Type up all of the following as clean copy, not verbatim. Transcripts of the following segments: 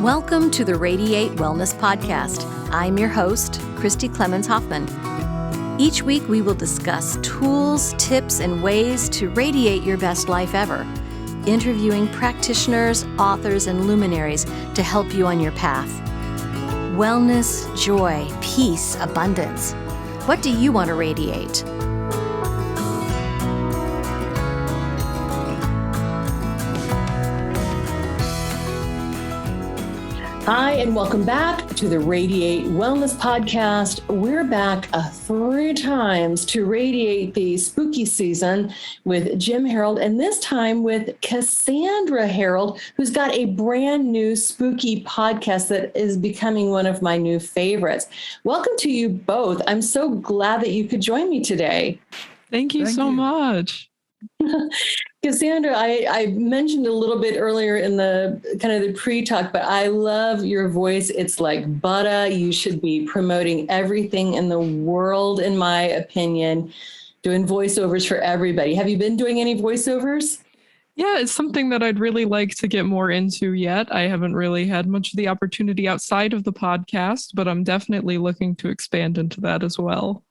Welcome to the Radiate Wellness Podcast. I'm your host, Christy Clemens Hoffman. Each week we will discuss tools, tips, and ways to radiate your best life ever, interviewing practitioners, authors, and luminaries to help you on your path. Wellness, joy, peace, abundance. What do you want to radiate? Hi, and welcome back to the Radiate Wellness Podcast. We're back 3 times to radiate the spooky season with Jim Harold, and this time with Cassandra Harold, who's got a brand new spooky podcast that is becoming one of my new favorites. Welcome to you both. I'm so glad that you could join me today. Thank you so much. Cassandra, I mentioned a little bit earlier in the kind of the pre-talk, but I love your voice. It's like butter. You should be promoting everything in the world, in my opinion, doing voiceovers for everybody. Have you been doing any voiceovers? Yeah, it's something that I'd really like to get more into yet. I haven't really had much of the opportunity outside of the podcast, but I'm definitely looking to expand into that as well.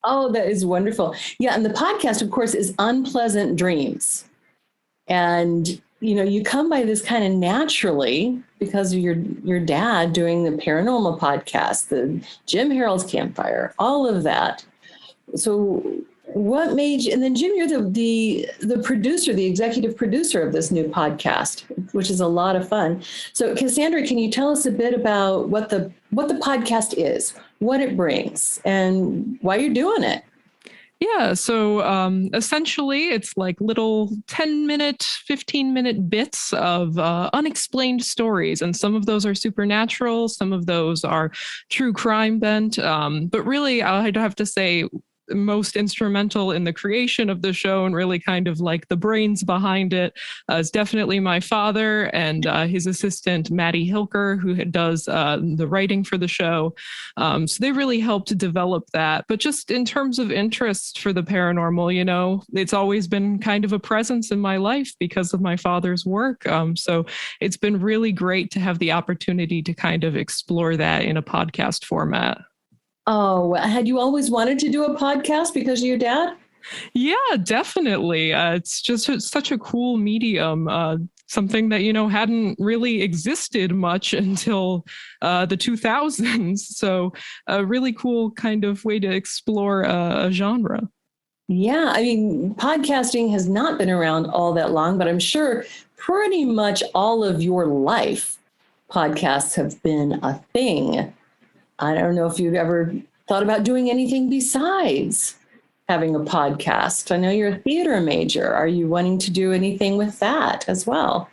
Oh, that is wonderful. Yeah. And the podcast, of course, is Unpleasant Dreams. And, you know, you come by this kind of naturally because of your dad doing the paranormal podcast, the Jim Harold's Campfire, all of that. So what made you, and then Jim, you're the producer, the executive producer of this new podcast, which is a lot of fun. So Cassandra, can you tell us a bit about what the podcast is, what it brings, and why you're doing it? Yeah, so essentially it's like little 10-minute, 15-minute bits of unexplained stories. And some of those are supernatural, some of those are true crime bent. But really, I'd have to say, most instrumental in the creation of the show and really kind of like the brains behind it is definitely my father and his assistant, Maddie Hilker, who does the writing for the show. So they really helped develop that. But just in terms of interest for the paranormal, you know, it's always been kind of a presence in my life because of my father's work. So it's been really great to have the opportunity to kind of explore that in a podcast format. Oh, had you always wanted to do a podcast because of your dad? Yeah, definitely. It's just such a cool medium, something that, you know, hadn't really existed much until the 2000s. So a really cool kind of way to explore a genre. Yeah, I mean, podcasting has not been around all that long, but I'm sure pretty much all of your life, podcasts have been a thing. I don't know if you've ever thought about doing anything besides having a podcast. I know you're a theater major. Are you wanting to do anything with that as well?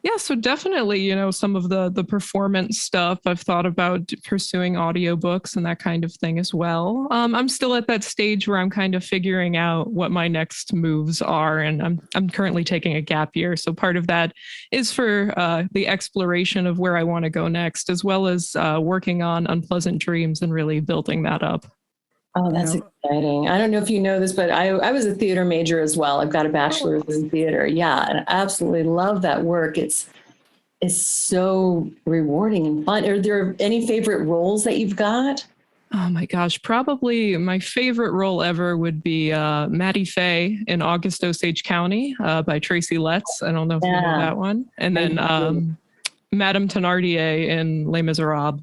Yeah, so definitely, you know, some of the performance stuff. I've thought about pursuing audiobooks and that kind of thing as well. I'm still at that stage where I'm kind of figuring out what my next moves are, and I'm currently taking a gap year. So part of that is for the exploration of where I want to go next, as well as working on Unpleasant Dreams and really building that up. Oh, that's exciting. I don't know if you know this, but I was a theater major as well. I've got a bachelor's in theater. Yeah, and I absolutely love that work. It's so rewarding and fun. Are there any favorite roles that you've got? Oh my gosh, probably my favorite role ever would be Maddie Faye in August Osage County by Tracy Letts. I don't know if you know that one. And then Madame Thénardier in Les Miserables.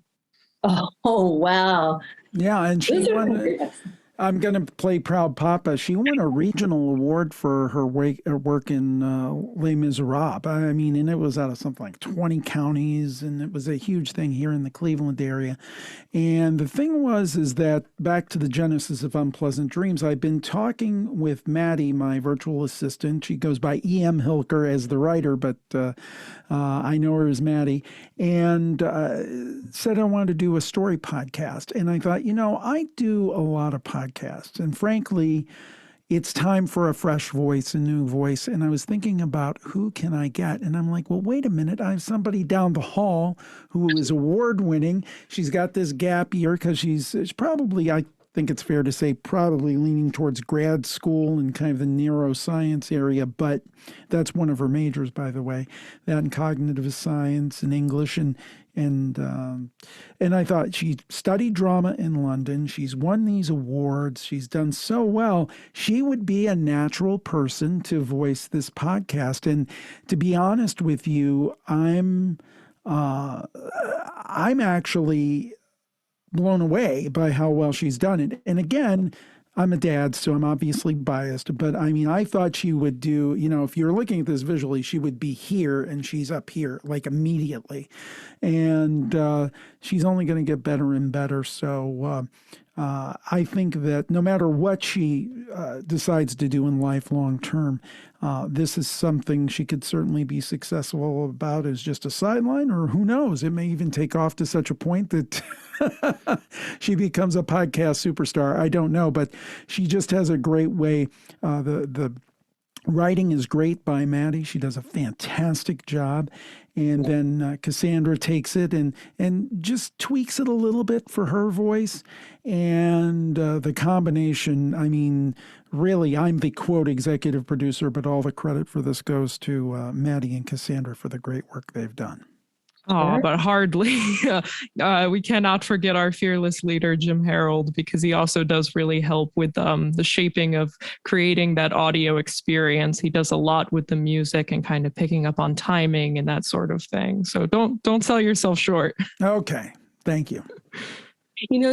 Oh, wow. Yeah, and she won. I'm going to play Proud Papa. She won a regional award for her work in Les Miserables. I mean, and it was out of something like 20 counties, and it was a huge thing here in the Cleveland area. And the thing is that back to the genesis of Unpleasant Dreams, I've been talking with Maddie, my virtual assistant. She goes by E.M. Hilker as the writer, but I know her as Maddie, and said I wanted to do a story podcast. And I thought, you know, I do a lot of podcasts. And frankly, it's time for a fresh voice, a new voice. And I was thinking about who can I get? And I'm like, well, wait a minute. I have somebody down the hall who is award winning. She's got this gap year because she's probably, I think it's fair to say probably leaning towards grad school and kind of the neuroscience area, but that's one of her majors, by the way, that and cognitive science and English. And I thought she studied drama in London. She's won these awards. She's done so well. She would be a natural person to voice this podcast. And to be honest with you, I'm actually blown away by how well she's done it. And again, I'm a dad, so I'm obviously biased, but I mean, I thought she would do, if you're looking at this visually, she would be here and she's up here like immediately. And she's only going to get better and better. So I think that no matter what she decides to do in life long term, this is something she could certainly be successful about as just a sideline, or who knows, it may even take off to such a point that she becomes a podcast superstar. I don't know, but she just has a great way. The writing is great by Maddie. She does a fantastic job. And then Cassandra takes it and just tweaks it a little bit for her voice. And the combination, I mean, really, I'm the quote executive producer, but all the credit for this goes to Maddie and Cassandra for the great work they've done. Oh, but hardly. We cannot forget our fearless leader, Jim Harold, because he also does really help with the shaping of creating that audio experience. He does a lot with the music and kind of picking up on timing and that sort of thing. So don't sell yourself short. Okay. Thank you.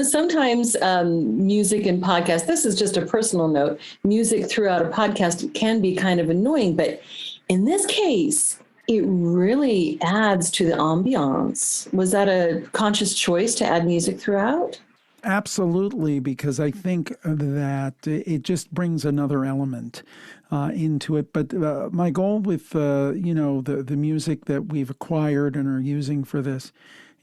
Sometimes music and podcasts, this is just a personal note, music throughout a podcast can be kind of annoying, but in this case, it really adds to the ambiance. Was that a conscious choice to add music throughout? Absolutely, because I think that it just brings another element into it. But my goal with, the music that we've acquired and are using for this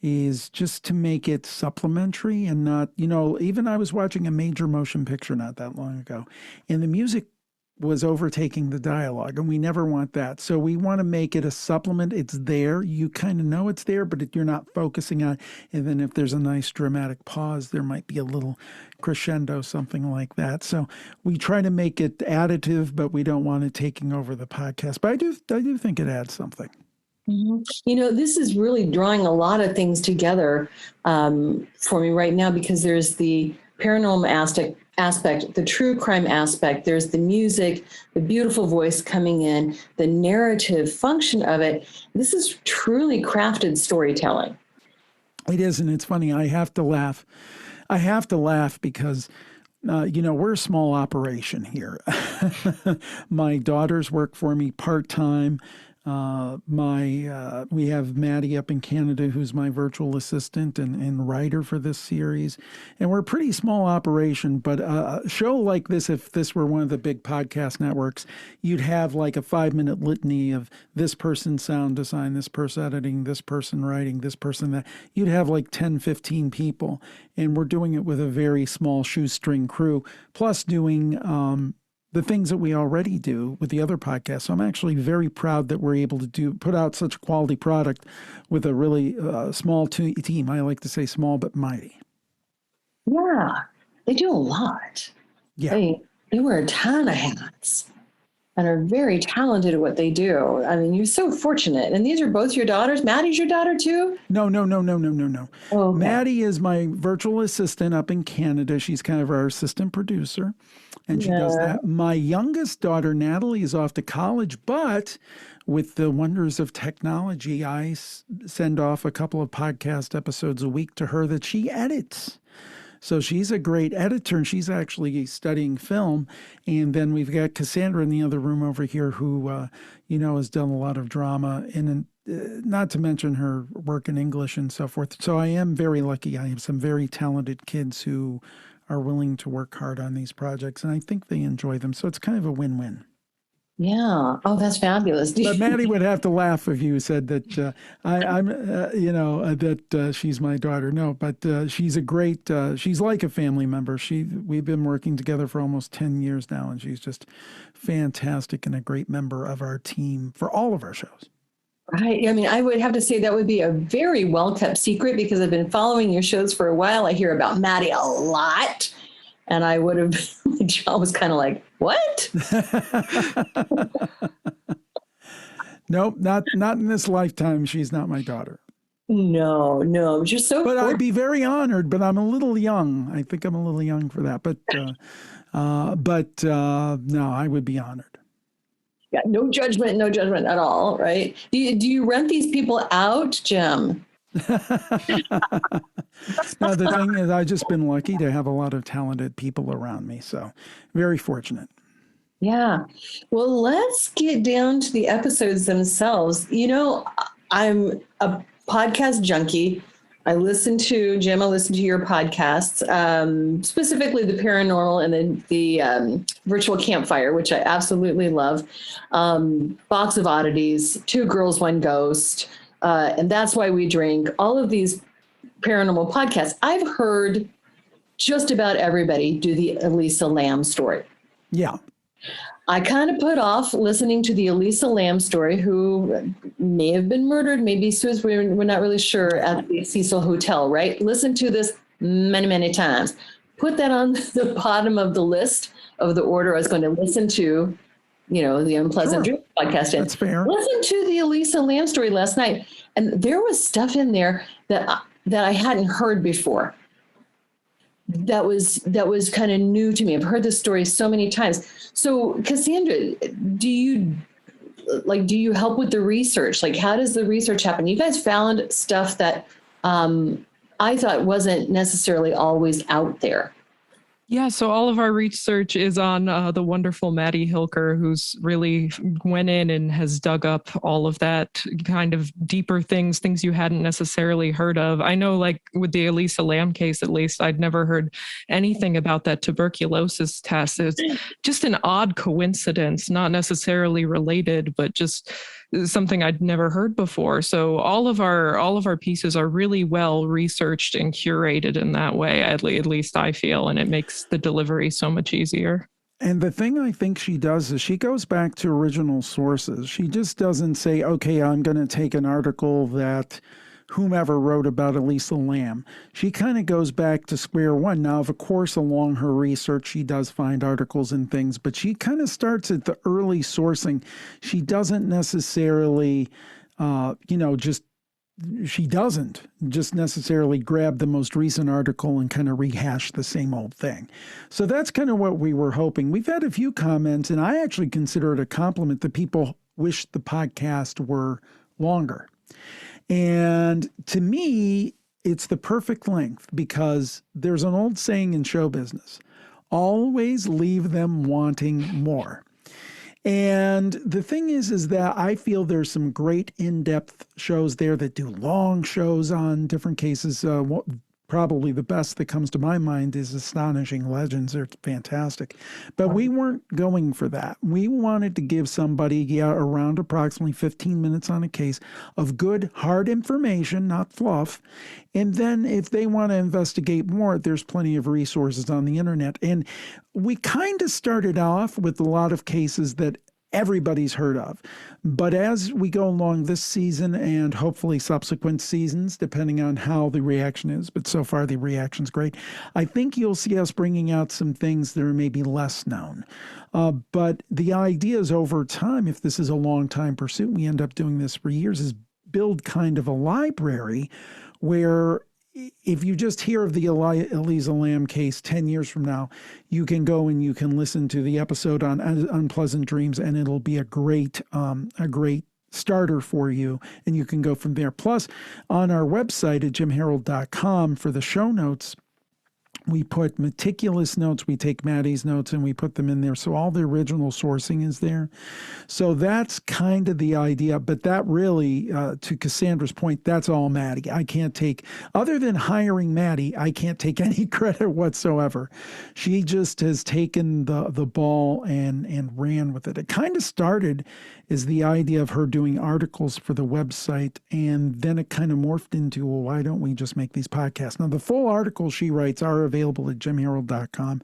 is just to make it supplementary and not, even I was watching a major motion picture not that long ago, and the music was overtaking the dialogue, and we never want that. So we want to make it a supplement. It's there. You kind of know it's there, but you're not focusing on it. And then if there's a nice dramatic pause, there might be a little crescendo, something like that. So we try to make it additive, but we don't want it taking over the podcast. But I do think it adds something. Mm-hmm. This is really drawing a lot of things together for me right now, because there's the paranormal aspect, the true crime aspect, there's the music, the beautiful voice coming in, the narrative function of it. This is truly crafted storytelling. It is, and it's funny. I have to laugh because we're a small operation here. My daughters work for me part-time. We have Maddie up in Canada, who's my virtual assistant and writer for this series. And we're a pretty small operation, but a show like this, if this were one of the big podcast networks, you'd have like a 5-minute litany of this person sound design, this person editing, this person writing, this person that. You'd have like 10, 15 people. And we're doing it with a very small shoestring crew, plus doing the things that we already do with the other podcasts. So I'm actually very proud that we're able to put out such a quality product with a really small team. I like to say small but mighty. Yeah, they do a lot. Yeah. They wear a ton of hats and are very talented at what they do. I mean, you're so fortunate. And these are both your daughters? Maddie's your daughter too? No. Oh, okay. Maddie is my virtual assistant up in Canada. She's kind of our assistant producer. And she does that. My youngest daughter, Natalie, is off to college, but with the wonders of technology, I send off a couple of podcast episodes a week to her that she edits. So she's a great editor, and she's actually studying film. And then we've got Cassandra in the other room over here who, has done a lot of drama, and not to mention her work in English and so forth. So I am very lucky. I have some very talented kids who are willing to work hard on these projects, and I think they enjoy them. So it's kind of a win-win. Yeah. Oh, that's fabulous. But Maddie would have to laugh if you said that that she's my daughter. No, but she's a great. She's like a family member. We've been working together for almost 10 years now, and she's just fantastic and a great member of our team for all of our shows. Right. I mean, I would have to say that would be a very well-kept secret, because I've been following your shows for a while. I hear about Maddie a lot. And I would have, my jaw was kind of like, what? Nope, not in this lifetime. She's not my daughter. No, you're so But fortunate. I'd be very honored, but I'm a little young. I think I'm a little young for that. But no, I would be honored. Yeah, no judgment at all, right? Do you rent these people out, Jim? No, the thing is, I've just been lucky to have a lot of talented people around me. So very fortunate. Yeah. Well, let's get down to the episodes themselves. You know, I'm a podcast junkie. I listen to your podcasts, specifically the paranormal and then the virtual campfire, which I absolutely love. Box of Oddities, Two Girls, One Ghost, and That's Why We Drink. All of these paranormal podcasts. I've heard just about everybody do the Elisa Lam story. Yeah. I kind of put off listening to the Elisa Lam story, who may have been murdered, maybe suicide. We're not really sure, at the Cecil Hotel, right? Listened to this many, many times. Put that on the bottom of the list of the order I was going to listen to, the Unpleasant Dream podcast. That's fair. Listen to the Elisa Lam story last night. And there was stuff in there that I hadn't heard before. That was kind of new to me. I've heard this story so many times. So Cassandra, do you help with the research? Like, how does the research happen? You guys found stuff that I thought wasn't necessarily always out there. Yeah, so all of our research is on the wonderful Maddie Hilker, who's really went in and has dug up all of that kind of deeper things you hadn't necessarily heard of. I know, like with the Elisa Lam case, at least, I'd never heard anything about that tuberculosis test. It's just an odd coincidence, not necessarily related, but just something I'd never heard before. So all of our pieces are really well researched and curated in that way, at least I feel, and it makes the delivery so much easier. And the thing I think she does is she goes back to original sources. She just doesn't say, okay, I'm going to take an article that whomever wrote about Elisa Lam. She kind of goes back to square one. Now, of course, along her research, she does find articles and things, but she kind of starts at the early sourcing. She doesn't necessarily, she doesn't just necessarily grab the most recent article and kind of rehash the same old thing. So that's kind of what we were hoping. We've had a few comments, and I actually consider it a compliment that people wish the podcast were longer. And to me, it's the perfect length because there's an old saying in show business, always leave them wanting more. And the thing is that I feel there's some great in-depth shows there that do long shows on different cases. Probably the best that comes to my mind is Astonishing Legends. They're fantastic. But we weren't going for that. We wanted to give somebody around approximately 15 minutes on a case of good, hard information, not fluff. And then if they want to investigate more, there's plenty of resources on the internet. And we kind of started off with a lot of cases that everybody's heard of. But as we go along this season and hopefully subsequent seasons, depending on how the reaction is, but so far the reaction's great, I think you'll see us bringing out some things that are maybe less known. But the idea is over time, if this is a long time pursuit, we end up doing this for years, is build kind of a library where if you just hear of the Elisa Lam case 10 years from now, you can go and you can listen to the episode on Unpleasant Dreams, and it'll be a great starter for you, and you can go from there. Plus, on our website at jimharold.com for the show notes, we put meticulous notes. We take Maddie's notes and we put them in there. So all the original sourcing is there. So that's kind of the idea. But that really, to Cassandra's point, that's all Maddie. I can't take, other than hiring Maddie, I can't take any credit whatsoever. She just has taken the ball and ran with it. It kind of started as the idea of her doing articles for the website. And then it kind of morphed into, well, why don't we just make these podcasts? Now, the full articles she writes are available at jimharold.com,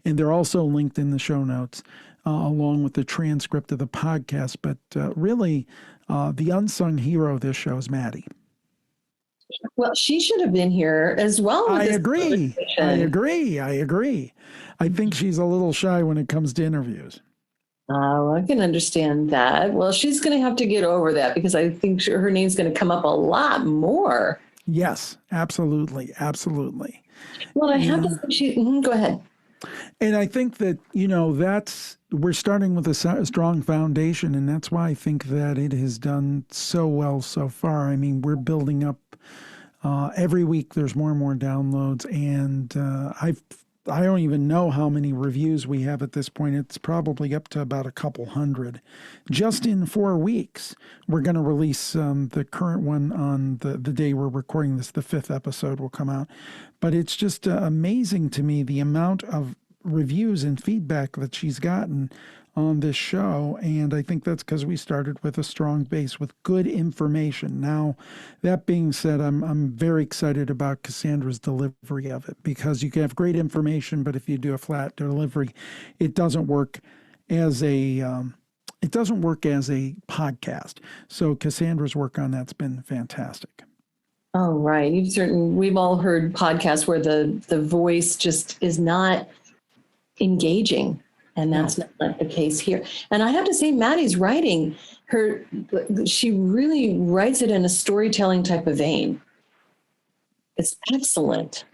and they're also linked in the show notes along with the transcript of the podcast. But really, the unsung hero of this show is Maddie. Well, she should have been here as well. With I this agree. conversation. I agree. I think she's a little shy when it comes to interviews. Oh, I can understand that. Well, she's going to have to get over that because I think her name's going to come up a lot more. Yes, absolutely. Absolutely. Well, I have to say, go ahead. And I think that, we're starting with a strong foundation, and that's why I think that it has done so well so far. I mean, we're building up every week. There's more and more downloads, and I don't even know how many reviews we have at this point. It's probably up to about a couple hundred. Just in 4 weeks, we're going to release the current one on the day we're recording this. The 5th episode will come out. But it's just amazing to me the amount of reviews and feedback that she's gotten on this show. And I think that's because we started with a strong base with good information. Now, that being said, I'm very excited about Cassandra's delivery of it, because you can have great information, but if you do a flat delivery, it doesn't work as a podcast. So Cassandra's work on that's been fantastic. Oh, right. We've all heard podcasts where the voice just is not engaging. And that's not the case here. And I have to say, Maddie's writing, she really writes it in a storytelling type of vein. It's excellent.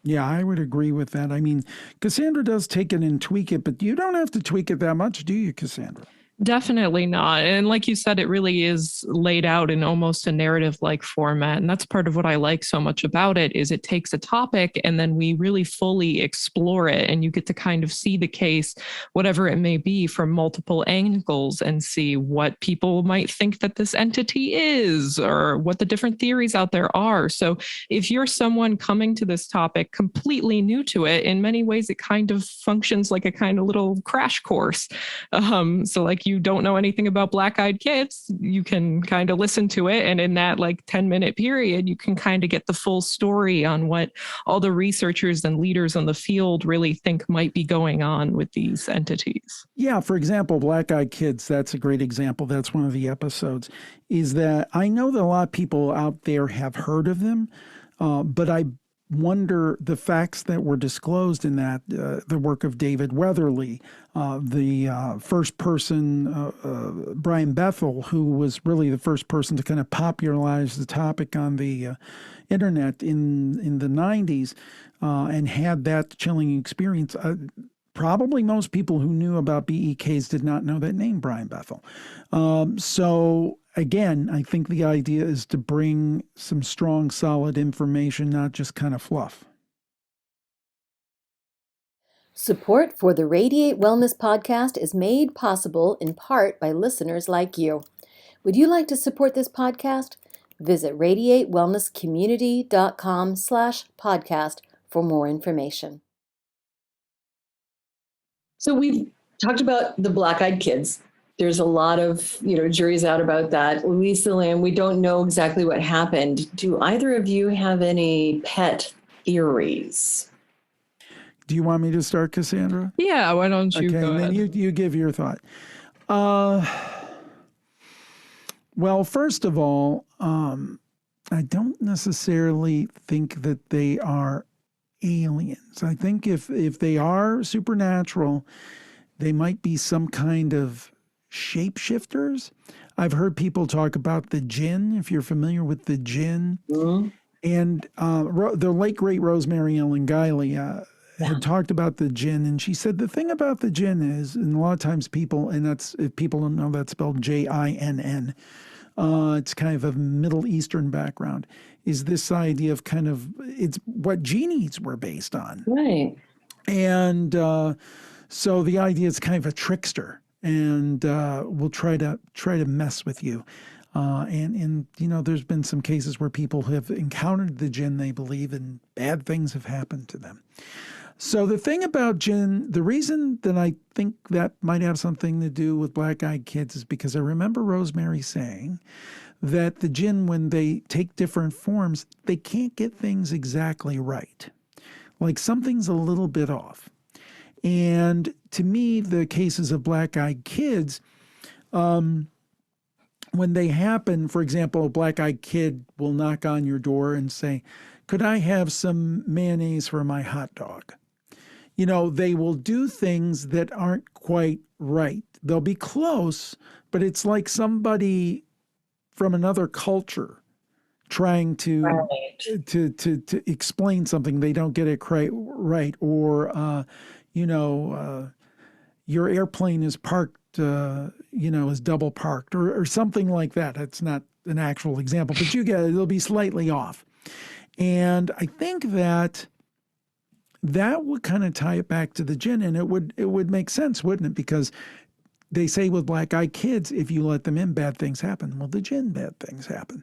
Yeah, I would agree with that. I mean, Cassandra does take it and tweak it, but you don't have to tweak it that much, do you, Cassandra? Definitely not. And like you said, it really is laid out in almost a narrative-like format. And that's part of what I like so much about it, is it takes a topic and then we really fully explore it. And you get to kind of see the case, whatever it may be, from multiple angles and see what people might think that this entity is, or what the different theories out there are. So if you're someone coming to this topic completely new to it, in many ways, it kind of functions like a kind of little crash course. So like, you don't know anything about black-eyed kids, you can kind of listen to it. And in that 10-minute period, you can kind of get the full story on what all the researchers and leaders in the field really think might be going on with these entities. Yeah, for example, black-eyed kids, that's a great example. That's one of the episodes, is that I know that a lot of people out there have heard of them, but I wonder the facts that were disclosed in that, the work of David Weatherly, the first person, Brian Bethel, who was really the first person to kind of popularize the topic on the internet in the 90s, and had that chilling experience. Probably most people who knew about BEKs did not know that name, Brian Bethel. So again, I think the idea is to bring some strong, solid information, not just kind of fluff. Support for the Radiate Wellness Podcast is made possible in part by listeners like you. Would you like to support this podcast? Visit radiatewellnesscommunity.com/podcast for more information. So we've talked about the black-eyed kids. There's a lot of, juries out about that. Lisa Lamb, we don't know exactly what happened. Do either of you have any pet theories? Do you want me to start, Cassandra? Yeah, why don't you go ahead? Then you give your thought. Well, first of all, I don't necessarily think that they are aliens. I think if they are supernatural, they might be some kind of shapeshifters. I've heard people talk about the jinn, if you're familiar with the jinn. Mm-hmm. And the late, great Rosemary Ellen Guiley had talked about the jinn, and she said the thing about the jinn is, and a lot of times people, and that's, if people don't know, that's spelled Jinn. It's kind of a Middle Eastern background, is this idea of kind of, it's what genies were based on. Right. And so the idea is kind of a trickster, and will try to mess with you. And there's been some cases where people have encountered the jinn, they believe, and bad things have happened to them. So the thing about jinn, the reason that I think that might have something to do with black-eyed kids is because I remember Rosemary saying that the jinn, when they take different forms, they can't get things exactly right. Like something's a little bit off. And to me, the cases of black-eyed kids, when they happen, for example, a black-eyed kid will knock on your door and say, "Could I have some mayonnaise for my hot dog?" They will do things that aren't quite right. They'll be close, but it's like somebody from another culture trying to explain something. They don't get it quite right. Or, your airplane is parked, is double parked or something like that. That's not an actual example, but you get it. It'll be slightly off. And I think that would kind of tie it back to the jinn, and it would make sense, wouldn't it? Because they say with black-eyed kids, if you let them in, bad things happen. Well, the jinn, bad things happen.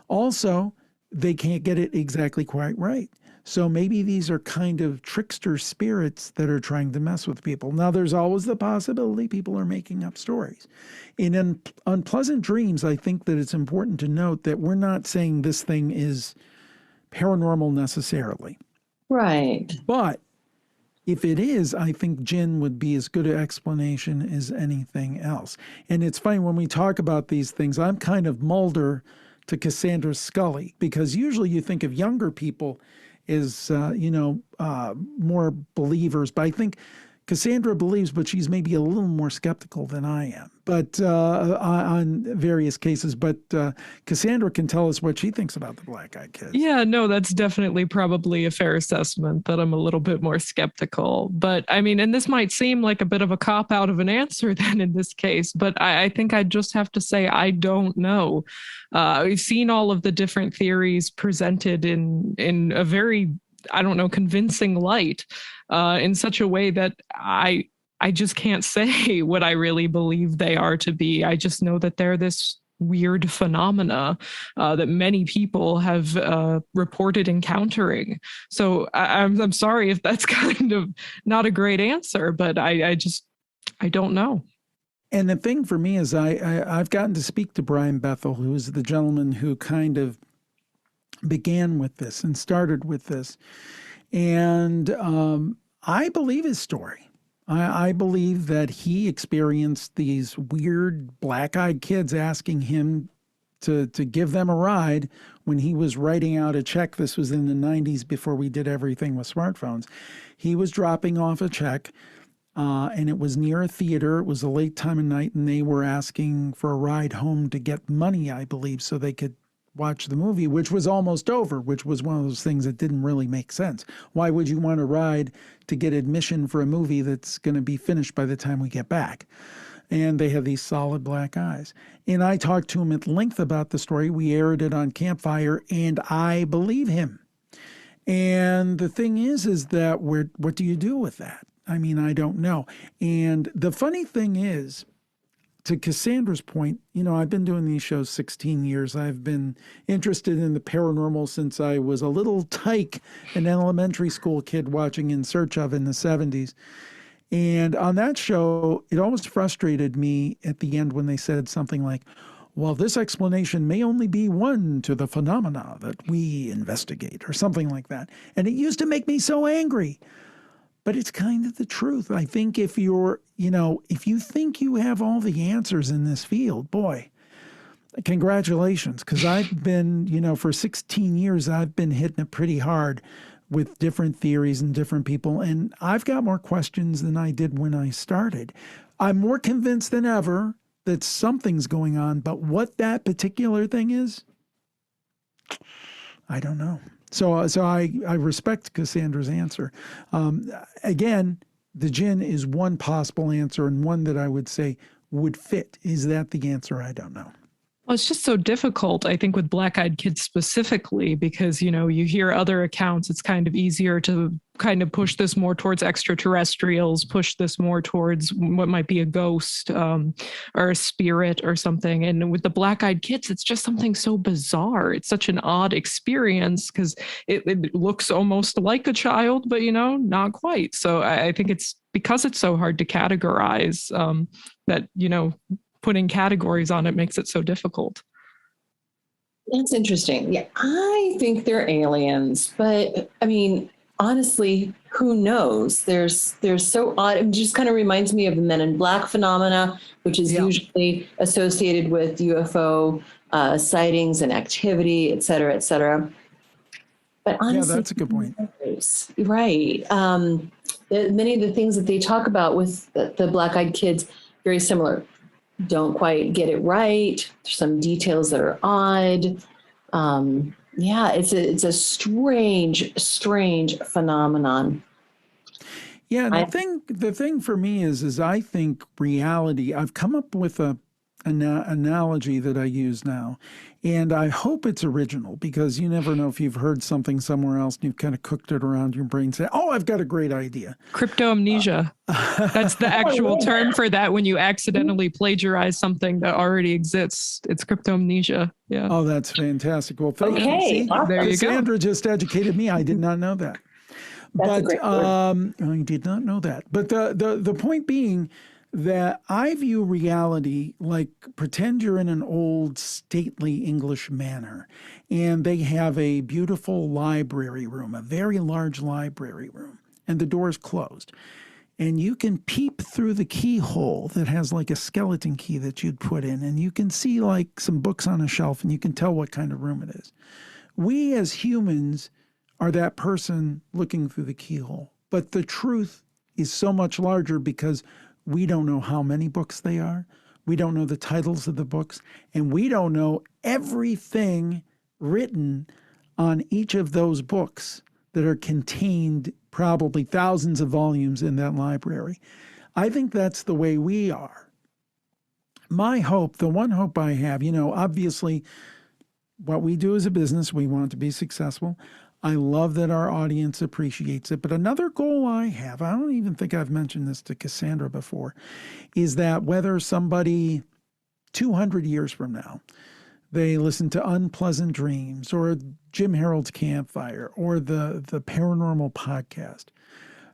Also, they can't get it exactly quite right. So maybe these are kind of trickster spirits that are trying to mess with people. Now, there's always the possibility people are making up stories. In unpleasant dreams, I think that it's important to note that we're not saying this thing is paranormal necessarily. Right. But if it is, I think jinn would be as good an explanation as anything else. And it's funny, when we talk about these things, I'm kind of Mulder to Cassandra Scully, because usually you think of younger people as, more believers. But I think Cassandra believes, but she's maybe a little more skeptical than I am, but on various cases. But Cassandra can tell us what she thinks about the black-eyed kids. Yeah, no, that's definitely probably a fair assessment, that I'm a little bit more skeptical. But I mean, and this might seem like a bit of a cop-out of an answer then in this case, but I think I just have to say I don't know. We've seen all of the different theories presented in a very, I don't know, convincing light, in such a way that I just can't say what I really believe they are to be. I just know that they're this weird phenomena that many people have reported encountering. So I'm sorry if that's kind of not a great answer, but I don't know. And the thing for me is I've gotten to speak to Brian Bethel, who is the gentleman who kind of began with this and started with this. And I believe his story. I believe that he experienced these weird black-eyed kids asking him to give them a ride when he was writing out a check. This was in the 90s, before we did everything with smartphones. He was dropping off a check, and it was near a theater. It was a late time of night, and they were asking for a ride home to get money, I believe, so they could watch the movie, which was almost over, which was one of those things that didn't really make sense. Why would you want to ride to get admission for a movie that's going to be finished by the time we get back? And they have these solid black eyes. And I talked to him at length about the story. We aired it on Campfire, and I believe him. And the thing is that what do you do with that? I mean, I don't know. And the funny thing is, to Cassandra's point, I've been doing these shows 16 years. I've been interested in the paranormal since I was a little tyke, an elementary school kid watching In Search of in the 70s. And on that show, it always frustrated me at the end when they said something like, well, this explanation may only be one to the phenomena that we investigate, or something like that. And it used to make me so angry. But it's kind of the truth. I think if if you think you have all the answers in this field, boy, congratulations. Because I've been, for 16 years, I've been hitting it pretty hard with different theories and different people. And I've got more questions than I did when I started. I'm more convinced than ever that something's going on. But what that particular thing is, I don't know. So I respect Cassandra's answer. Again, the jinn is one possible answer, and one that I would say would fit. Is that the answer? I don't know. Well, it's just so difficult, I think, with black-eyed kids specifically, because, you hear other accounts. It's kind of easier to kind of push this more towards extraterrestrials, push this more towards what might be a ghost or a spirit or something. And with the black-eyed kids, it's just something so bizarre. It's such an odd experience because it looks almost like a child, but, not quite. So I think it's because it's so hard to categorize that, putting categories on it makes it so difficult. That's interesting. Yeah, I think they're aliens, but I mean, honestly, who knows? They're so odd. It just kind of reminds me of the Men in Black phenomena, which is usually associated with UFO sightings and activity, et cetera, et cetera. But honestly, that's a good point. Right. Many of the things that they talk about with the black-eyed kids, very similar. Don't quite get it right. There's some details that are odd. It's a strange phenomenon. Yeah, and the thing for me is I think reality. I've come up with an analogy that I use now, and I hope it's original, because you never know if you've heard something somewhere else and you've kind of cooked it around your brain, say, "Oh, I've got a great idea." Crypto-amnesia. That's the actual term for that when you accidentally plagiarize something that already exists. It's crypto-amnesia. Yeah. Oh, that's fantastic. Well, thank you. See, there you go. Cassandra just educated me. I did not know that. That's a great word. I did not know that. But the point being that I view reality like, pretend you're in an old stately English manor, and they have a beautiful library room, a very large library room, and the door's closed. And you can peep through the keyhole that has like a skeleton key that you'd put in, and you can see like some books on a shelf, and you can tell what kind of room it is. We as humans are that person looking through the keyhole. But the truth is so much larger, because we don't know how many books they are. We don't know the titles of the books, and we don't know everything written on each of those books that are contained, probably thousands of volumes in that library. I think that's the way we are. My hope, the one hope I have, obviously what we do as a business, we want to be successful. I love that our audience appreciates it. But another goal I have, I don't even think I've mentioned this to Cassandra before, is that whether somebody 200 years from now, they listen to Unpleasant Dreams or Jim Harold's Campfire or the Paranormal Podcast,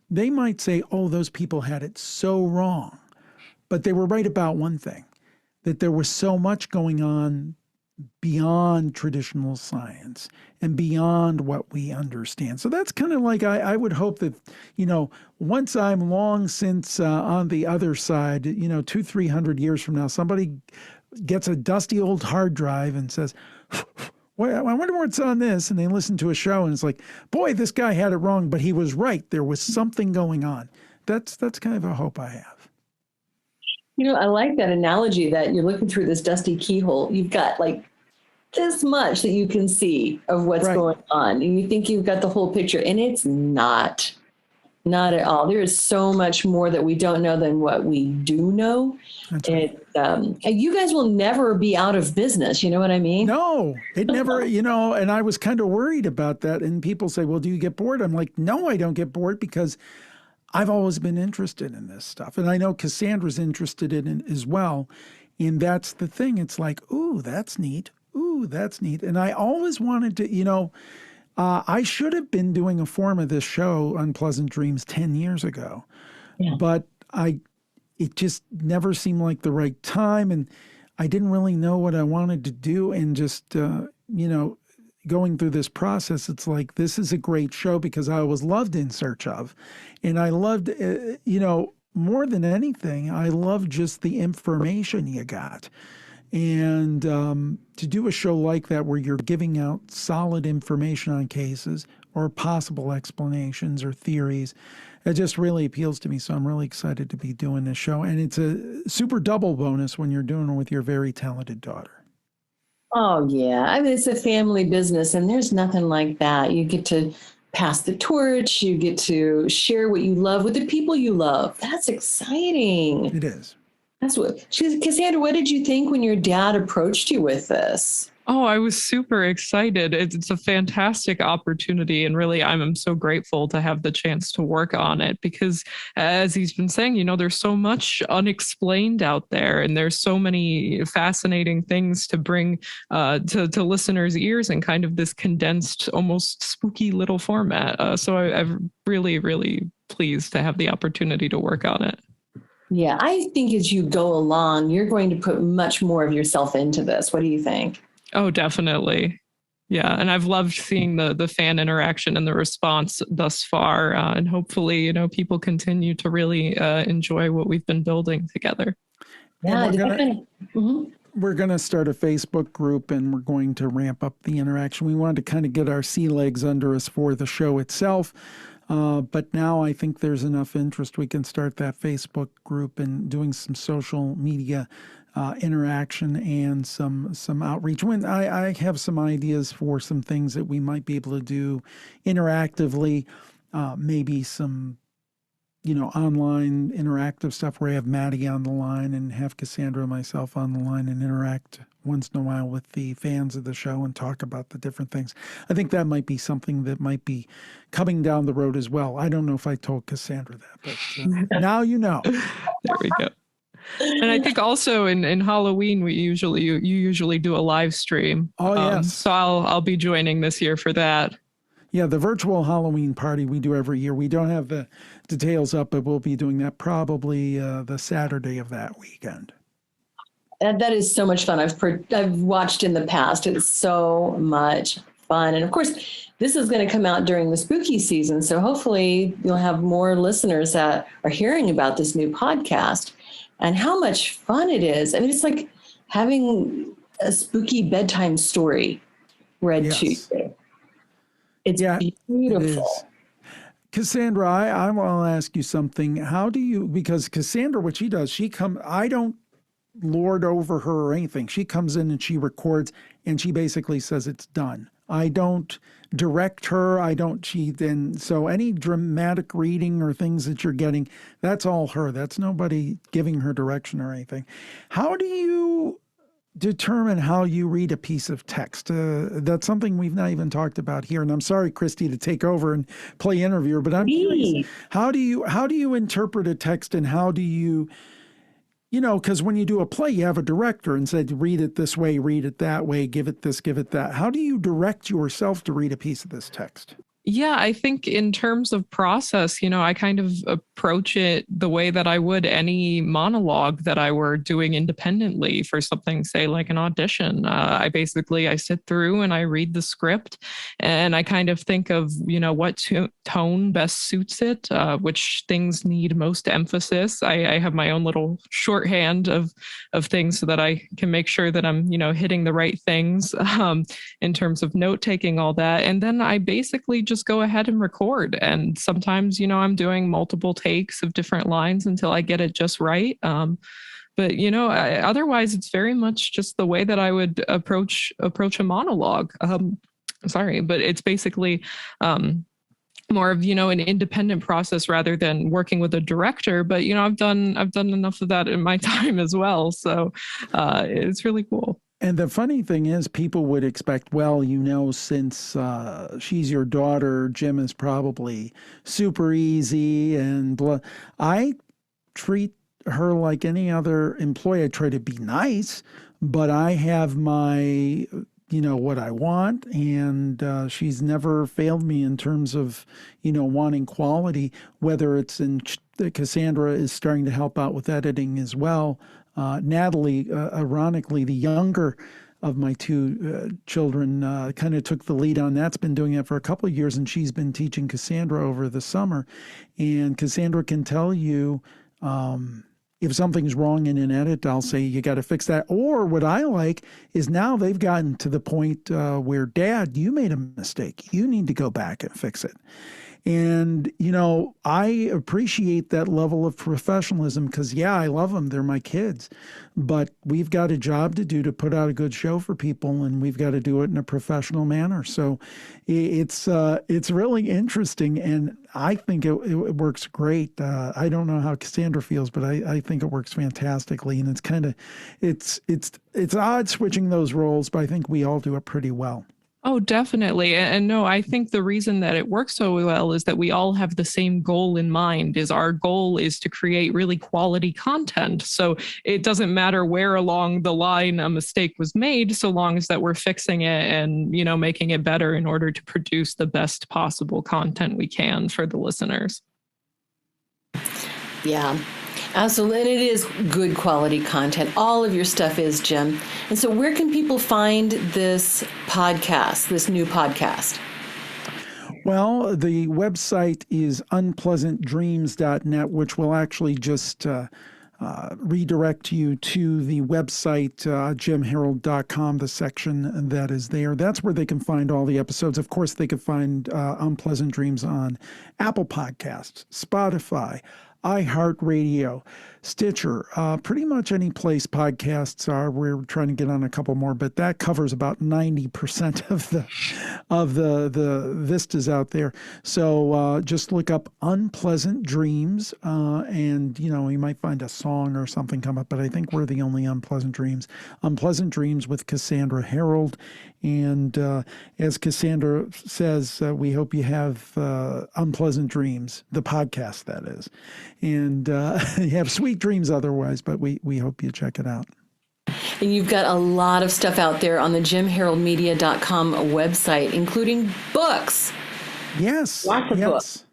they might say, oh, those people had it so wrong. But they were right about one thing, that there was so much going on beyond traditional science and beyond what we understand. So that's kind of like, I would hope that, once I'm long since on the other side, 200-300 years from now, somebody gets a dusty old hard drive and says, well, I wonder what's on this. And they listen to a show and it's like, boy, this guy had it wrong, but he was right. There was something going on. That's kind of a hope I have. I like that analogy that you're looking through this dusty keyhole. You've got like this much that you can see of what's going on. And you think you've got the whole picture, and it's not at all. There is so much more that we don't know than what we do know. And you guys will never be out of business. You know what I mean? No, it never, and I was kind of worried about that. And people say, well, do you get bored? I'm like, no, I don't get bored, because I've always been interested in this stuff. And I know Cassandra's interested in it as well. And that's the thing. It's like, ooh, that's neat. Ooh, that's neat. And I always wanted to, I should have been doing a form of this show, Unpleasant Dreams, 10 years ago. Yeah. But it just never seemed like the right time. And I didn't really know what I wanted to do. And just, going through this process, it's like, this is a great show because I was loved In Search Of. And I loved, more than anything, I love just the information you got. And to do a show like that where you're giving out solid information on cases or possible explanations or theories, it just really appeals to me. So I'm really excited to be doing this show. And it's a super double bonus when you're doing it with your very talented daughter. Oh, yeah. I mean, it's a family business, and there's nothing like that. You get to pass the torch. You get to share what you love with the people you love. That's exciting. It is. That's what. Cassandra, what did you think when your dad approached you with this? Oh, I was super excited. It's a fantastic opportunity. And really, I'm so grateful to have the chance to work on it because, as he's been saying, there's so much unexplained out there. And there's so many fascinating things to bring to listeners' ears in kind of this condensed, almost spooky little format. So I'm really, really pleased to have the opportunity to work on it. Yeah, I think as you go along, you're going to put much more of yourself into this. What do you think? Oh, definitely. Yeah, and I've loved seeing the fan interaction and the response thus far, and hopefully, people continue to really enjoy what we've been building together. Yeah, we're gonna start a Facebook group, and we're going to ramp up the interaction. We wanted to kind of get our sea legs under us for the show itself. But now I think there's enough interest. We can start that Facebook group and doing some social media interaction and some outreach. When I have some ideas for some things that we might be able to do interactively, maybe some online interactive stuff where I have Maddie on the line and have Cassandra and myself on the line and interact once in a while with the fans of the show and talk about the different things. I think that might be something that might be coming down the road as well. I don't know if I told Cassandra that, but now you know. There we go. And I think also in Halloween, you usually do a live stream. Oh, yes. So I'll be joining this year for that. Yeah, the virtual Halloween party we do every year. We don't have the details up, but we'll be doing that probably the Saturday of that weekend. That is so much fun. I've watched in the past. It's so much fun. And of course, this is going to come out during the spooky season. So hopefully you'll have more listeners that are hearing about this new podcast and how much fun it is. I mean, it's like having a spooky bedtime story read to you. It's beautiful. Cassandra, I want to ask you something. How do you, because Cassandra, what she does, I don't lord over her or anything. She comes in and she records and she basically says it's done. I don't direct her. So any dramatic reading or things that you're getting, that's all her. That's nobody giving her direction or anything. How do you determine how you read a piece of text? That's something we've not even talked about here. And I'm sorry, Christy, to take over and play interviewer, but I'm curious, how do you interpret a text, and how do you, because when you do a play, you have a director and said, read it this way, read it that way, give it this, give it that. How do you direct yourself to read a piece of this text? Yeah, I think in terms of process, I kind of approach it the way that I would any monologue that I were doing independently for something, say, like an audition. I sit through and I read the script, and I kind of think of, what tone best suits it, which things need most emphasis. I have my own little shorthand of things so that I can make sure that I'm, hitting the right things in terms of note taking, all that. And then I basically just go ahead and record. And sometimes, I'm doing multiple takes of different lines until I get it just right. But, otherwise it's very much just the way that I would approach a monologue. But it's basically more of, an independent process rather than working with a director. But, I've done enough of that in my time as well. So it's really cool. And the funny thing is, people would expect, well, since she's your daughter, Jim is probably super easy and blah. I treat her like any other employee. I try to be nice, but I have my, what I want. And she's never failed me in terms of, wanting quality, whether it's in Cassandra is starting to help out with editing as well. Natalie, ironically, the younger of my two children, kind of took the lead on that's been doing it for a couple of years, and she's been teaching Cassandra over the summer. And Cassandra can tell you if something's wrong in an edit, I'll say, you got to fix that. Or what I like is now they've gotten to the point where, Dad, you made a mistake. You need to go back and fix it. And, I appreciate that level of professionalism because, I love them. They're my kids. But we've got a job to do to put out a good show for people, and we've got to do it in a professional manner. So it's really interesting, and I think it works great. I don't know how Cassandra feels, but I think it works fantastically. And it's odd switching those roles, but I think we all do it pretty well. Oh, definitely. And no, I think the reason that it works so well is that we all have the same goal in mind. Our goal is to create really quality content. So it doesn't matter where along the line a mistake was made, so long as that we're fixing it and, making it better in order to produce the best possible content we can for the listeners. Yeah. Absolutely. And it is good quality content. All of your stuff is, Jim. And so where can people find this podcast, this new podcast? Well, the website is unpleasantdreams.net, which will actually just redirect you to the website, jimharold.com, the section that is there. That's where they can find all the episodes. Of course, they can find Unpleasant Dreams on Apple Podcasts, Spotify, iHeartRadio, Stitcher, pretty much any place podcasts are. We're trying to get on a couple more, but that covers about 90% of the vistas out there. So just look up Unpleasant Dreams, and you might find a song or something come up. But I think we're the only Unpleasant Dreams. Unpleasant Dreams with Cassandra Harold, and as Cassandra says, we hope you have unpleasant dreams. The podcast, that is, and you have sweet dreams otherwise, but we hope you check it out. And you've got a lot of stuff out there on the jimharoldmedia.com website, including books. Yes. Lots of books.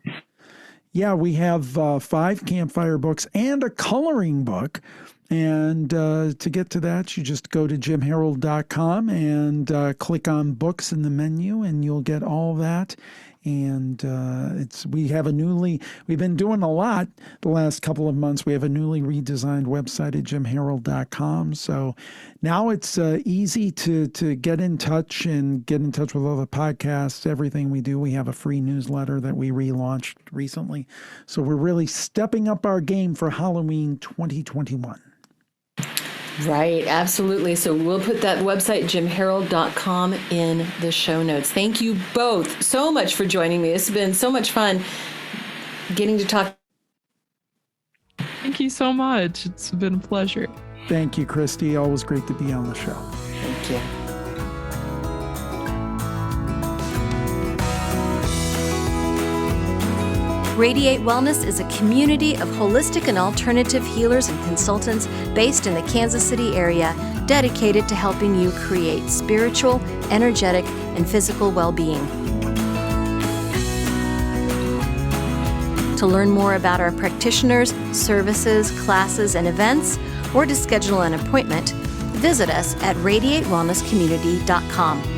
Yeah, we have 5 campfire books and a coloring book. And to get to that, you just go to jimharold.com and click on books in the menu, and you'll get all that. And we've been doing a lot the last couple of months. We have a newly redesigned website at jimharold.com. So now it's easy to get in touch with all the podcasts, everything we do. We have a free newsletter that we relaunched recently. So we're really stepping up our game for Halloween 2021. Right, absolutely. So we'll put that website, jimharold.com, in the show notes. Thank you both so much for joining me. It's been so much fun getting to talk. Thank you so much. It's been a pleasure. Thank you, Christy. Always great to be on the show. Thank you. Radiate Wellness is a community of holistic and alternative healers and consultants based in the Kansas City area, dedicated to helping you create spiritual, energetic, and physical well-being. To learn more about our practitioners, services, classes, and events, or to schedule an appointment, visit us at radiatewellnesscommunity.com.